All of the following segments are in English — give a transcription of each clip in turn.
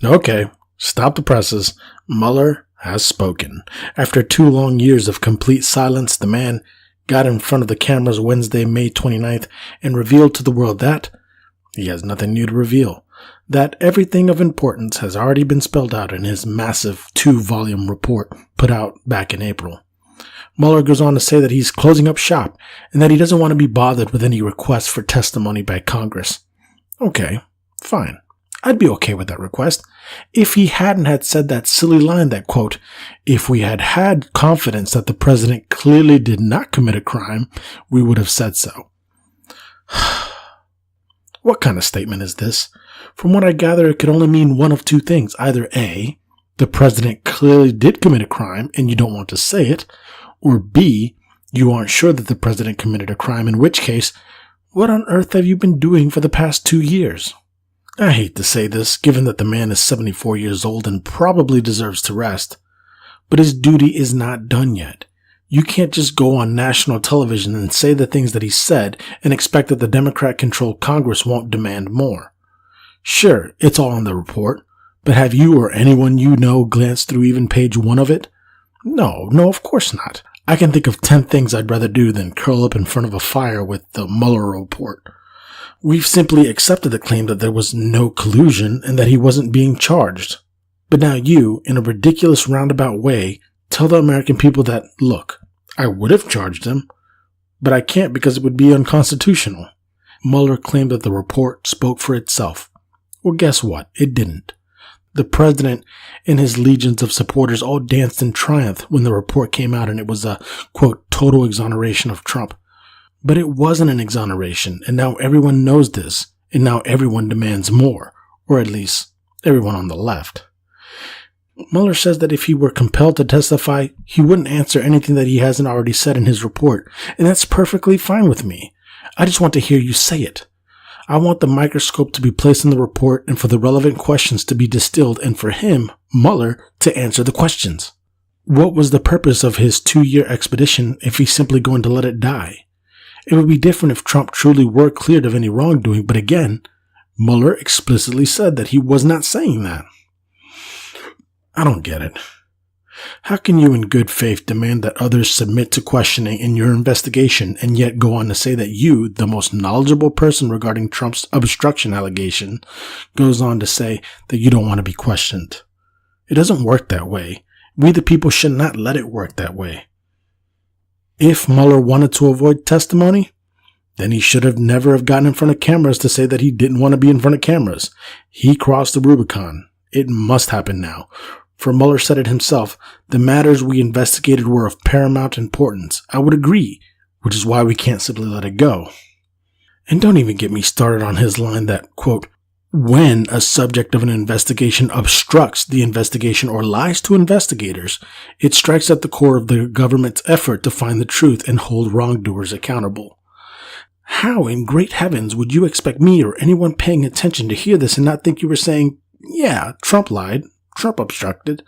Okay, stop the presses. Mueller has spoken. After 2 long years of complete silence, the man got in front of the cameras Wednesday, May 29th, and revealed to the world that he has nothing new to reveal. That everything of importance has already been spelled out in his massive 2-volume report put out back in April. Mueller goes on to say that he's closing up shop and that he doesn't want to be bothered with any requests for testimony by Congress. Okay, fine. I'd be okay with that request if he hadn't had said that silly line that, quote, if we had had confidence that the president clearly did not commit a crime, we would have said so. What kind of statement is this? From what I gather, it could only mean one of two things. Either A, the president clearly did commit a crime and you don't want to say it, or B, you aren't sure that the president committed a crime, in which case, what on earth have you been doing for the past 2 years? I hate to say this, given that the man is 74 years old and probably deserves to rest, but his duty is not done yet. You can't just go on national television and say the things that he said and expect that the Democrat-controlled Congress won't demand more. Sure, it's all in the report, but have you or anyone you know glanced through even page 1 of it? No, of course not. I can think of 10 things I'd rather do than curl up in front of a fire with the Mueller report. We've simply accepted the claim that there was no collusion and that he wasn't being charged. But now you, in a ridiculous roundabout way, tell the American people that, look, I would have charged him, but I can't because it would be unconstitutional. Mueller claimed that the report spoke for itself. Well, guess what? It didn't. The president and his legions of supporters all danced in triumph when the report came out and it was a, quote, total exoneration of Trump. But it wasn't an exoneration, and now everyone knows this, and now everyone demands more, or at least everyone on the left. Mueller says that if he were compelled to testify, he wouldn't answer anything that he hasn't already said in his report, and that's perfectly fine with me. I just want to hear you say it. I want the microscope to be placed in the report and for the relevant questions to be distilled and for him, Mueller, to answer the questions. What was the purpose of his 2-year expedition if he's simply going to let it die? It would be different if Trump truly were cleared of any wrongdoing, but again, Mueller explicitly said that he was not saying that. I don't get it. How can you in good faith demand that others submit to questioning in your investigation and yet go on to say that you, the most knowledgeable person regarding Trump's obstruction allegation, goes on to say that you don't want to be questioned? It doesn't work that way. We the people should not let it work that way. If Mueller wanted to avoid testimony, then he should have never have gotten in front of cameras to say that he didn't want to be in front of cameras. He crossed the Rubicon. It must happen now. For Mueller said it himself, the matters we investigated were of paramount importance. I would agree, which is why we can't simply let it go. And don't even get me started on his line that, quote, when a subject of an investigation obstructs the investigation or lies to investigators, it strikes at the core of the government's effort to find the truth and hold wrongdoers accountable. How in great heavens would you expect me or anyone paying attention to hear this and not think you were saying, yeah, Trump lied, Trump obstructed?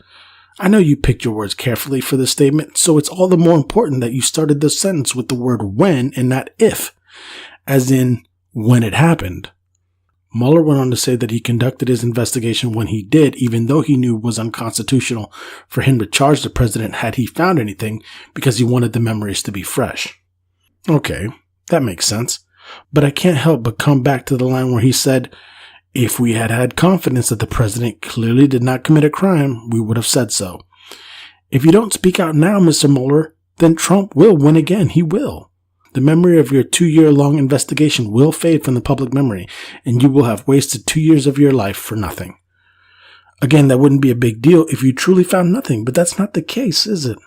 I know you picked your words carefully for this statement, so it's all the more important that you started the sentence with the word when and not if, as in when it happened. Mueller went on to say that he conducted his investigation when he did, even though he knew it was unconstitutional for him to charge the president had he found anything because he wanted the memories to be fresh. Okay, that makes sense. But I can't help but come back to the line where he said, if we had had confidence that the president clearly did not commit a crime, we would have said so. If you don't speak out now, Mr. Mueller, then Trump will win again. He will. The memory of your 2-year-long investigation will fade from the public memory, and you will have wasted 2 years of your life for nothing. Again, that wouldn't be a big deal if you truly found nothing, but that's not the case, is it?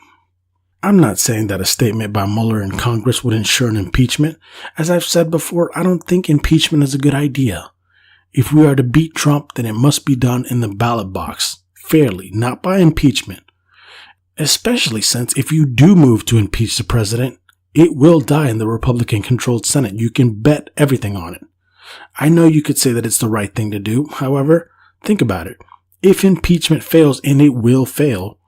I'm not saying that a statement by Mueller in Congress would ensure an impeachment. As I've said before, I don't think impeachment is a good idea. If we are to beat Trump, then it must be done in the ballot box, fairly, not by impeachment. Especially since if you do move to impeach the president, it will die in the Republican-controlled Senate. You can bet everything on it. I know you could say that it's the right thing to do. However, think about it. If impeachment fails, and it will fail,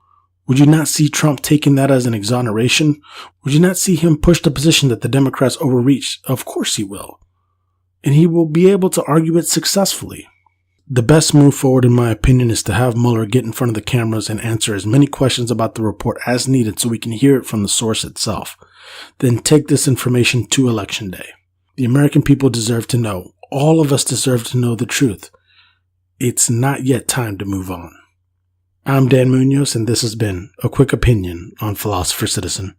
would you not see Trump taking that as an exoneration? Would you not see him push the position that the Democrats overreached? Of course he will. And he will be able to argue it successfully. the best move forward, in my opinion, is to have Mueller get in front of the cameras and answer as many questions about the report as needed so we can hear it from the source itself. Then take this information to Election Day. The American people deserve to know. All of us deserve to know the truth. It's not yet time to move on. I'm Dan Munoz, and this has been A Quick Opinion on Philosopher Citizen.